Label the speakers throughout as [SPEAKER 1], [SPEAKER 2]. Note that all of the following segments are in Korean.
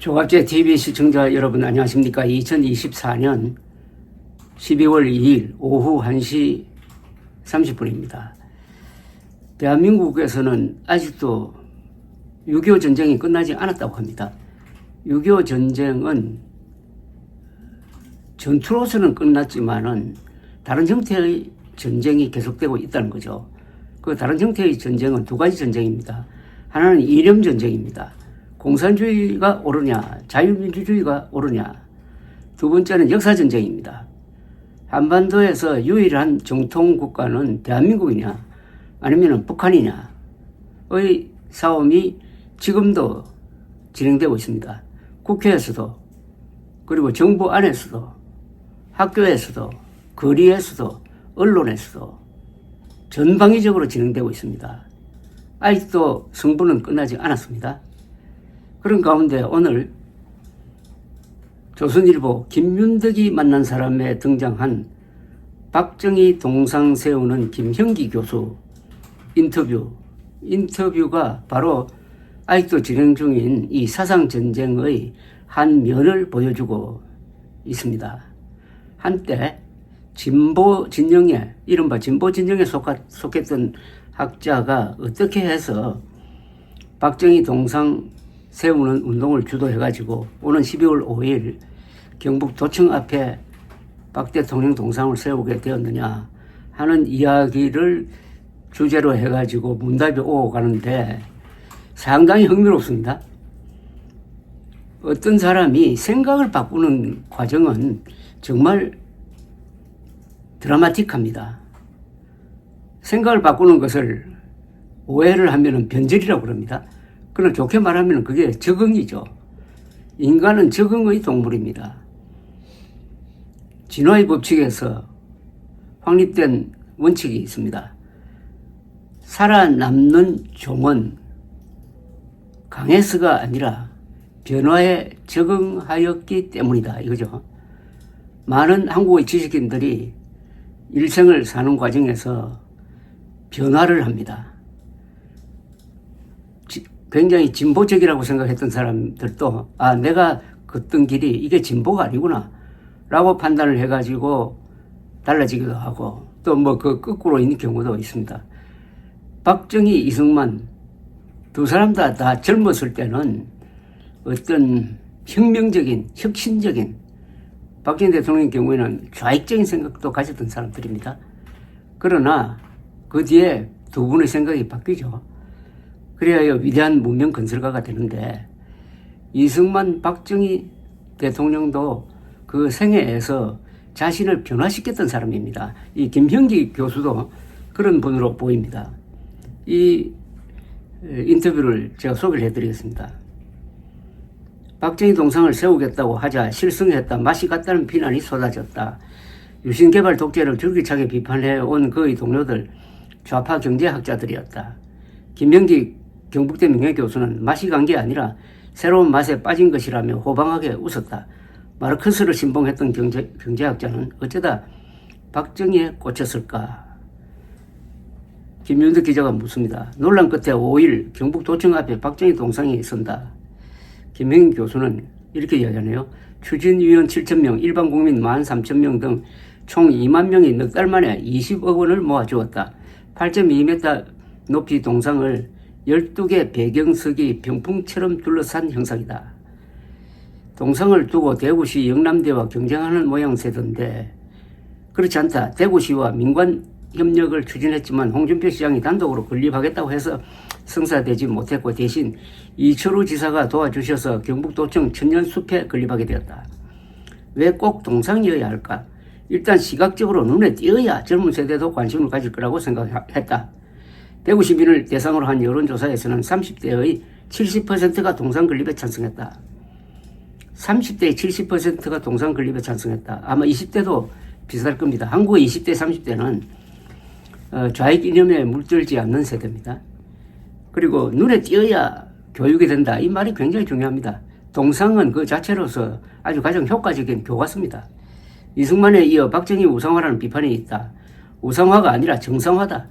[SPEAKER 1] 조갑제 TV 시청자 여러분 안녕하십니까. 2024년 12월 2일 오후 1시 30분입니다. 대한민국에서는 아직도 6.25 전쟁이 끝나지 않았다고 합니다. 6.25 전쟁은 전투로서는 끝났지만은 다른 형태의 전쟁이 계속되고 있다는 거죠. 그 다른 형태의 전쟁은 두 가지 전쟁입니다. 하나는 이념 전쟁입니다. 공산주의가 옳으냐, 자유민주주의가 옳으냐. 두 번째는 역사전쟁입니다. 한반도에서 유일한 정통국가는 대한민국이냐, 아니면 북한이냐의 싸움이 지금도 진행되고 있습니다. 국회에서도, 그리고 정부 안에서도, 학교에서도, 거리에서도, 언론에서도 전방위적으로 진행되고 있습니다. 아직도 승부는 끝나지 않았습니다. 그런 가운데 오늘 조선일보 김윤덕이 만난 사람에 등장한 박정희 동상 세우는 김형기 교수 인터뷰가 바로 아직도 진행 중인 이 사상전쟁의 한 면을 보여주고 있습니다. 한때 진보 진영에, 이른바 진보 진영에 속했던 학자가 어떻게 해서 박정희 동상 세우는 운동을 주도해가지고 오는 12월 5일 경북 도청 앞에 박 대통령 동상을 세우게 되었느냐 하는 이야기를 주제로 해가지고 문답이 오고 가는데 상당히 흥미롭습니다. 어떤 사람이 생각을 바꾸는 과정은 정말 드라마틱합니다. 생각을 바꾸는 것을 오해를 하면 변절이라고 그럽니다. 그러나 좋게 말하면 그게 적응이죠. 인간은 적응의 동물입니다. 진화의 법칙에서 확립된 원칙이 있습니다. 살아남는 종은 강해서가 아니라 변화에 적응하였기 때문이다. 이거죠. 많은 한국의 지식인들이 일생을 사는 과정에서 변화를 합니다. 굉장히 진보적이라고 생각했던 사람들도 내가 걷던 길이 이게 진보가 아니구나 라고 판단을 해가지고 달라지기도 하고 또 뭐 그 거꾸로 있는 경우도 있습니다. 박정희, 이승만 두 사람 다 젊었을 때는 어떤 혁명적인, 혁신적인, 박정희 대통령의 경우에는 좌익적인 생각도 가졌던 사람들입니다. 그러나 그 뒤에 두 분의 생각이 바뀌죠. 그래야 위대한 문명 건설가가 되는데 이승만, 박정희 대통령도 그 생애에서 자신을 변화시켰던 사람입니다. 이 김형기 교수도 그런 분으로 보입니다. 이 인터뷰를 제가 소개를 해드리겠습니다. 박정희 동상을 세우겠다고 하자 실성했다, 맛이 갔다는 비난이 쏟아졌다. 유신개발 독재를 줄기차게 비판해온 그의 동료들 좌파 경제학자들이었다. 김형기 경북대 명예교수는 맛이 간 게 아니라 새로운 맛에 빠진 것이라며 호방하게 웃었다. 마르크스를 신봉했던 경제학자는 어쩌다 박정희에 꽂혔을까? 김윤덕 기자가 묻습니다. 논란 끝에 5일 경북 도청 앞에 박정희 동상이 선다. 김형기 교수는 이렇게 이야기하네요. 추진위원 7,000명, 일반 국민 13,000명 등 총 2만 명이 넉 달 만에 20억 원을 모아주었다. 8.2m 높이 동상을 12개 배경석이 병풍처럼 둘러싼 형상이다. 동상을 두고 대구시 영남대와 경쟁하는 모양새던데 그렇지 않다. 대구시와 민관 협력을 추진했지만 홍준표 시장이 단독으로 건립하겠다고 해서 성사되지 못했고 대신 이철우 지사가 도와주셔서 경북도청 천년숲에 건립하게 되었다. 왜 꼭 동상이어야 할까? 일단 시각적으로 눈에 띄어야 젊은 세대도 관심을 가질 거라고 생각했다. 대구 시민을 대상으로 한 여론조사에서는 30대의 70%가 동상 건립에 찬성했다. 30대의 70%가 동상 건립에 찬성했다. 아마 20대도 비슷할 겁니다. 한국의 20대, 30대는 좌익 이념에 물들지 않는 세대입니다. 그리고 눈에 띄어야 교육이 된다. 이 말이 굉장히 중요합니다. 동상은 그 자체로서 아주 가장 효과적인 교과서입니다. 이승만에 이어 박정희 우상화라는 비판이 있다. 우상화가 아니라 정상화다.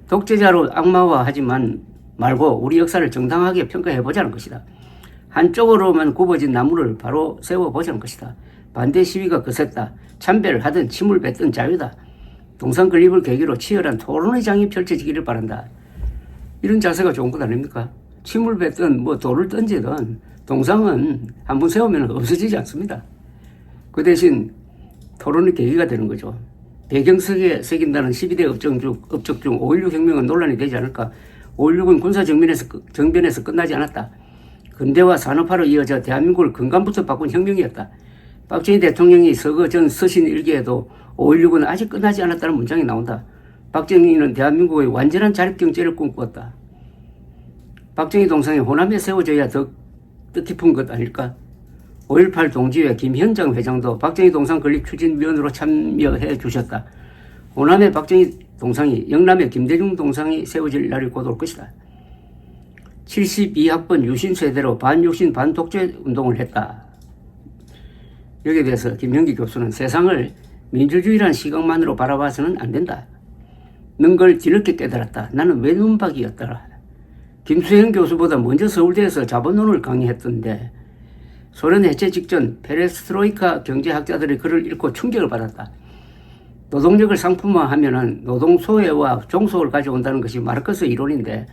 [SPEAKER 1] 독재자로 악마화하지만 말고 우리 역사를 정당하게 평가해보자는 것이다. 한쪽으로만 굽어진 나무를 바로 세워보자는 것이다. 반대 시위가 거셌다. 참배를 하든 침을 뱉든 자유다. 동상 건립을 계기로 치열한 토론의 장이 펼쳐지기를 바란다. 이런 자세가 좋은 것 아닙니까? 침을 뱉든 뭐 돌을 던지든 동상은 한번 세우면 없어지지 않습니다. 그 대신 토론의 계기가 되는 거죠. 배경석에 새긴다는 12대 업적 중 5.16 혁명은 논란이 되지 않을까? 5.16은 군사 정변에서 끝나지 않았다. 근대화 산업화로 이어져 대한민국을 근간부터 바꾼 혁명이었다. 박정희 대통령이 서거 전 서신 일기에도 5.16은 아직 끝나지 않았다는 문장이 나온다. 박정희는 대한민국의 완전한 자립경제를 꿈꾸었다. 박정희 동상이 호남에 세워져야 더 뜻깊은 것 아닐까? 5.18 동지회 김현장 회장도 박정희 동상 건립 추진위원으로 참여해 주셨다. 호남의 박정희 동상이, 영남의 김대중 동상이 세워질 날이 곧 올 것이다. 72학번 유신 세대로 반육신 반독재 운동을 했다. 여기에 대해서 김형기 교수는 세상을 민주주의라는 시각만으로 바라봐서는 안 된다. 는 걸 뒤늦게 깨달았다. 나는 외눈박이였더라. 김수현 교수보다 먼저 서울대에서 자본론을 강의했던데 소련 해체 직전 페레스트로이카 경제학자들의 글을 읽고 충격을 받았다. 노동력을 상품화하면 노동 소외와 종속을 가져온다는 것이 마르크스 이론인데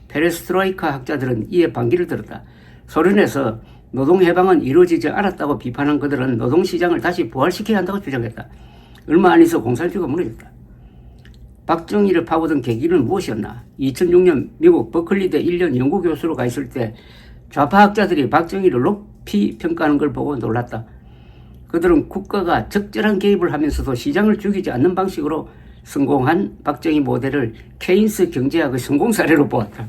[SPEAKER 1] 페레스트로이카 학자들은 이에 반기를 들었다. 소련에서 노동 해방은 이루어지지 않았다고 비판한 그들은 노동시장을 다시 부활시켜야 한다고 주장했다. 얼마 안 있어 공산주의가 무너졌다. 박정희를 파고든 계기는 무엇이었나? 2006년 미국 버클리대 1년 연구교수로 가 있을 때 좌파학자들이 박정희를 높이 평가하는 걸 보고 놀랐다. 그들은 국가가 적절한 개입을 하면서도 시장을 죽이지 않는 방식으로 성공한 박정희 모델을 케인스 경제학의 성공 사례로 보았다.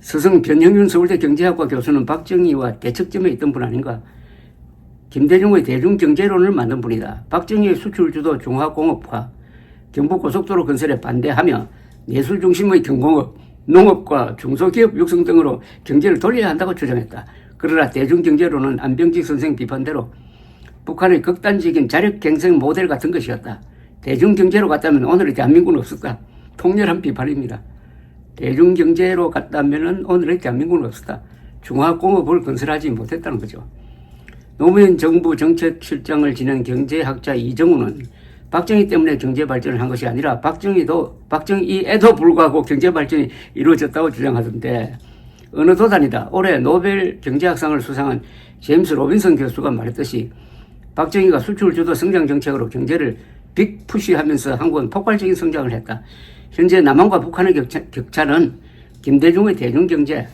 [SPEAKER 1] 스승 변형윤 서울대 경제학과 교수는 박정희와 대척점에 있던 분 아닌가? 김대중의 대중경제론을 만든 분이다. 박정희의 수출주도 중화공업화, 경부고속도로 건설에 반대하며 내수 중심의 경공업, 농업과 중소기업 육성 등으로 경제를 돌려야 한다고 주장했다. 그러나 대중경제론은 안병직 선생 비판대로 북한의 극단적인 자력갱생 모델 같은 것이었다. 대중경제로 갔다면 오늘의 대한민국은 없었다. 통렬한 비판입니다. 대중경제로 갔다면 오늘의 대한민국은 없었다. 중화공업을 건설하지 못했다는 거죠. 노무현 정부 정책실장을 지낸 경제학자 이정우는 박정희 때문에 경제발전을 한 것이 아니라 박정희에도 불구하고 경제발전이 이루어졌다고 주장하던데 어느 도단이다. 올해 노벨 경제학상을 수상한 제임스 로빈슨 교수가 말했듯이 박정희가 수출 주도 성장 정책으로 경제를 빅푸시하면서 한국은 폭발적인 성장을 했다. 현재 남한과 북한의 격차는 김대중의 대중경제,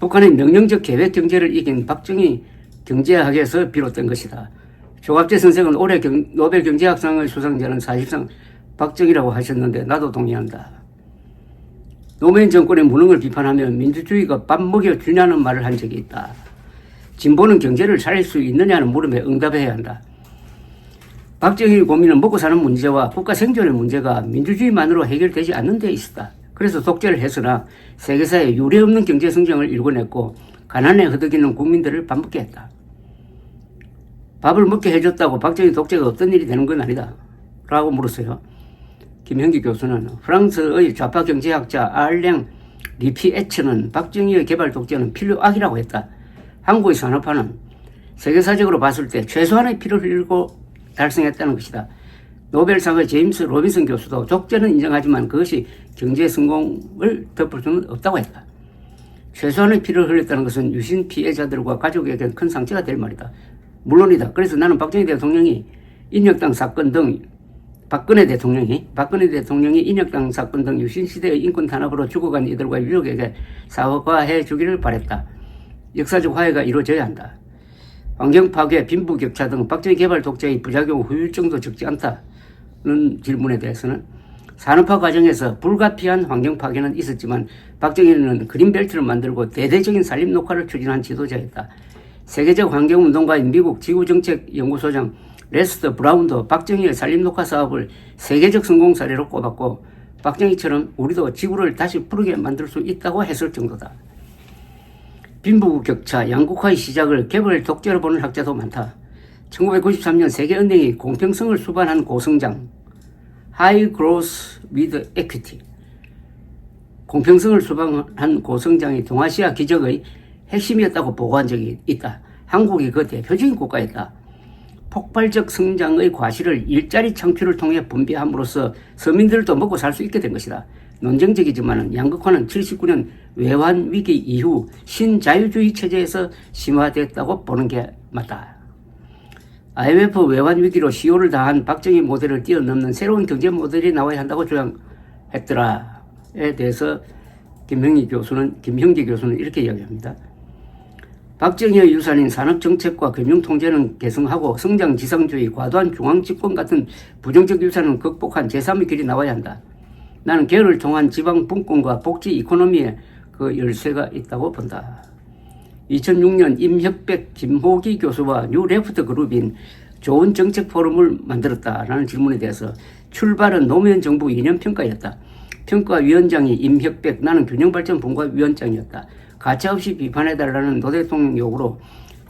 [SPEAKER 1] 북한의 명령적 계획경제를 이긴 박정희 경제학에서 비롯된 것이다. 조갑재 선생은 올해 노벨 경제학상의 수상자는 사실상 박정희라고 하셨는데 나도 동의한다. 노무현 정권의 무능을 비판하며 민주주의가 밥 먹여주냐는 말을 한 적이 있다. 진보는 경제를 살릴 수 있느냐는 물음에 응답해야 한다. 박정희 고민은 먹고 사는 문제와 국가 생존의 문제가 민주주의만으로 해결되지 않는 데 있었다. 그래서 독재를 했으나 세계사에 유례없는 경제 성장을 일궈냈고 가난에 허덕이는 국민들을 반복해 했다. 밥을 먹게 해줬다고 박정희 독재가 없던 일이 되는 건 아니다. 라고 물었어요. 김형기 교수는 프랑스의 좌파 경제학자 알랭 리피에츠는 박정희의 개발 독재는 필요악이라고 했다. 한국의 산업화는 세계사적으로 봤을 때 최소한의 피를 흘리고 달성했다는 것이다. 노벨상의 제임스 로빈슨 교수도 독재는 인정하지만 그것이 경제 성공을 덮을 수는 없다고 했다. 최소한의 피를 흘렸다는 것은 유신 피해자들과 가족에겐 큰 상처가 될 말이다. 물론이다. 그래서 나는 박정희 대통령이 인혁당 사건 등 박근혜 대통령이 인혁당 사건 등 유신시대의 인권 탄압으로 죽어간 이들과 유족에게 사과해 주기를 바랬다. 역사적 화해가 이루어져야 한다. 환경 파괴, 빈부 격차 등 박정희 개발 독재의 부작용 후유증도 적지 않다는 질문에 대해서는 산업화 과정에서 불가피한 환경 파괴는 있었지만 박정희는 그린벨트를 만들고 대대적인 산림 녹화를 추진한 지도자였다. 세계적 환경운동가인 미국 지구정책연구소장 레스터 브라운도 박정희의 산림 녹화 사업을 세계적 성공 사례로 꼽았고 박정희처럼 우리도 지구를 다시 푸르게 만들 수 있다고 했을 정도다. 빈부 격차, 양극화의 시작을 개발 독재로 보는 학자도 많다. 1993년 세계은행이 공평성을 수반한 고성장 High Growth with Equity 공평성을 수반한 고성장이 동아시아 기적의 핵심이었다고 보고한 적이 있다. 한국이 그 대표적인 국가였다. 폭발적 성장의 과실을 일자리 창출을 통해 분배함으로써 서민들도 먹고 살 수 있게 된 것이다. 논쟁적이지만 양극화는 79년 외환위기 이후 신자유주의 체제에서 심화됐다고 보는 게 맞다. IMF 외환위기로 시효를 다한 박정희 모델을 뛰어넘는 새로운 경제 모델이 나와야 한다고 주장했더라에 대해서 김형기 교수는 이렇게 이야기합니다. 박정희의 유산인 산업정책과 금융통제는 계승하고 성장지상주의, 과도한 중앙집권 같은 부정적 유산은 극복한 제3의 길이 나와야 한다. 나는 계열을 통한 지방분권과 복지 이코노미에 그 열쇠가 있다고 본다. 2006년 임혁백, 김호기 교수와 뉴레프트 그룹인 좋은 정책 포럼을 만들었다라는 질문에 대해서 출발은 노무현 정부 2년 평가였다. 평가위원장이 임혁백, 나는 균형발전본부위원장이었다. 가차없이 비판해달라는 노 대통령 요구로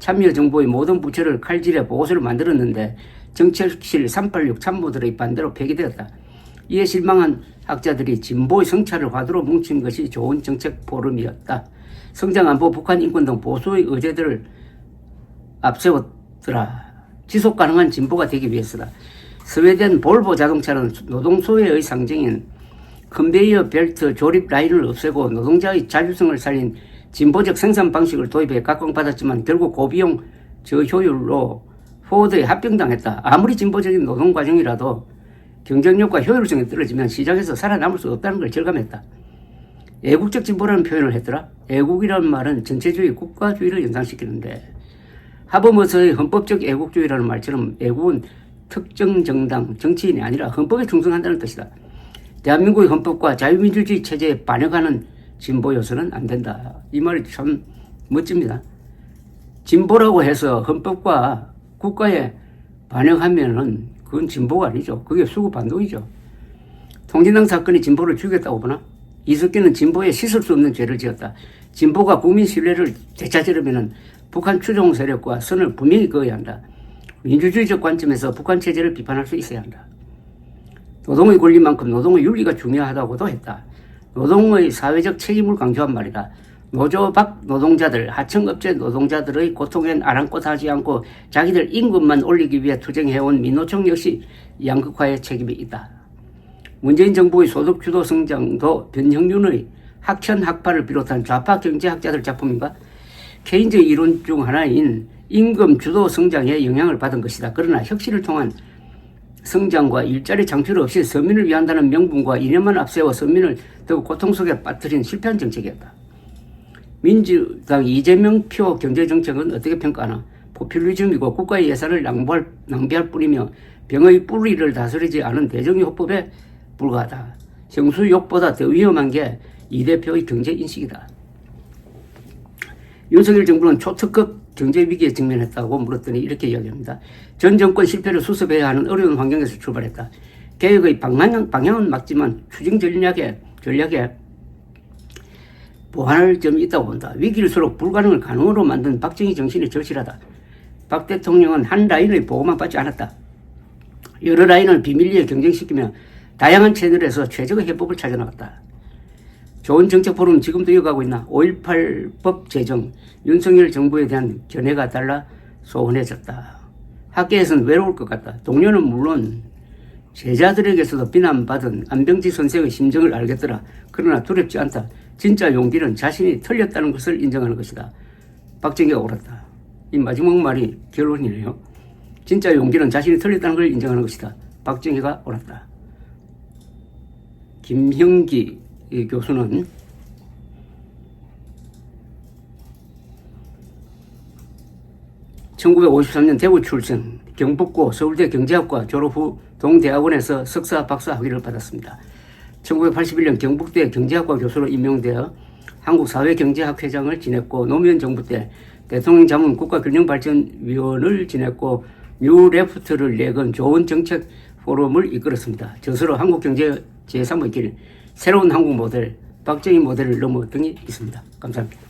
[SPEAKER 1] 참여정부의 모든 부처를 칼질해 보고서를 만들었는데 정책실 386 참모들의 반대로 폐기되었다. 이에 실망한 학자들이 진보의 성찰을 화두로 뭉친 것이 좋은 정책 포럼이었다. 성장안보, 북한 인권 등 보수의 의제들을 앞세웠더라. 지속가능한 진보가 되기 위해서다. 스웨덴 볼보 자동차는 노동소외의 상징인 컨베이어 벨트 조립 라인을 없애고 노동자의 자율성을 살린 진보적 생산 방식을 도입해 각광받았지만 결국 고비용 저효율로 포워드에 합병당했다. 아무리 진보적인 노동 과정이라도 경쟁력과 효율성이 떨어지면 시장에서 살아남을 수 없다는 걸 절감했다. 애국적 진보라는 표현을 했더라. 애국이라는 말은 전체주의, 국가주의를 연상시키는데 하버머스의 헌법적 애국주의라는 말처럼 애국은 특정 정당, 정치인이 아니라 헌법에 충성한다는 뜻이다. 대한민국의 헌법과 자유민주주의 체제에 반역하는 진보 요소는 안 된다. 이 말이 참 멋집니다. 진보라고 해서 헌법과 국가에 반역하면은 그건 진보가 아니죠. 그게 수구 반동이죠. 통진당 사건이 진보를 죽였다고 보나? 이석기는 진보에 씻을 수 없는 죄를 지었다. 진보가 국민 신뢰를 되찾으려면은 북한 추종 세력과 선을 분명히 그어야 한다. 민주주의적 관점에서 북한 체제를 비판할 수 있어야 한다. 노동의 권리만큼 노동의 윤리가 중요하다고도 했다. 노동의 사회적 책임을 강조한 말이다. 노조 밖 노동자들, 하청업체 노동자들의 고통엔 아랑곳하지 않고 자기들 임금만 올리기 위해 투쟁해온 민노총 역시 양극화의 책임이 있다. 문재인 정부의 소득주도 성장도 변형륜의 학천학파를 비롯한 좌파 경제학자들 작품인가? 케인즈 이론 중 하나인 임금 주도 성장에 영향을 받은 것이다. 그러나 혁신을 통한 성장과 일자리 창출 없이 서민을 위한다는 명분과 이념만 앞세워 서민을 더 고통 속에 빠뜨린 실패한 정책이었다. 민주당 이재명 표 경제정책은 어떻게 평가하나? 포퓰리즘이고 국가의 예산을 낭비할 뿐이며 병의 뿌리를 다스리지 않은 대정유호법에 불과하다. 형수욕보다 더 위험한 게 이 대표의 경제인식이다. 윤석열 정부는 초특급 경제위기에 직면했다고 물었더니 이렇게 이야기합니다. 전 정권 실패를 수습해야 하는 어려운 환경에서 출발했다. 개혁의 방향은 맞지만 추진 전략에 보완할 점이 있다고 본다. 위기일수록 불가능을 가능으로 만든 박정희 정신이 절실하다. 박 대통령은 한 라인의 보고만 받지 않았다. 여러 라인을 비밀리에 경쟁시키며 다양한 채널에서 최적의 해법을 찾아나갔다. 좋은 정책 포럼은 지금도 이어가고 있나? 5.18법 제정, 윤석열 정부에 대한 견해가 달라 소원해졌다. 학계에서는 외로울 것 같다. 동료는 물론 제자들에게서도 비난받은 안병지 선생의 심정을 알겠더라. 그러나 두렵지 않다. 진짜 용기는 자신이 틀렸다는 것을 인정하는 것이다. 박정희가 옳았다. 이 마지막 말이 결론이네요. 진짜 용기는 자신이 틀렸다는 걸 인정하는 것이다. 박정희가 옳았다. 김형기 교수는 (1953년) 대구 출생, 경북고 서울대 경제학과 졸업 후 동대학원에서 석사, 박사 학위를 받았습니다. 1981년 경북대 경제학과 교수로 임명되어 한국사회경제학회장을 지냈고 노무현 정부 때 대통령 자문 국가균형발전위원을 지냈고 뉴레프트를 내건 좋은 정책 포럼을 이끌었습니다. 저서로 한국경제 제3의 길, 새로운 한국 모델, 박정희 모델을 넘어 등이 있습니다. 감사합니다.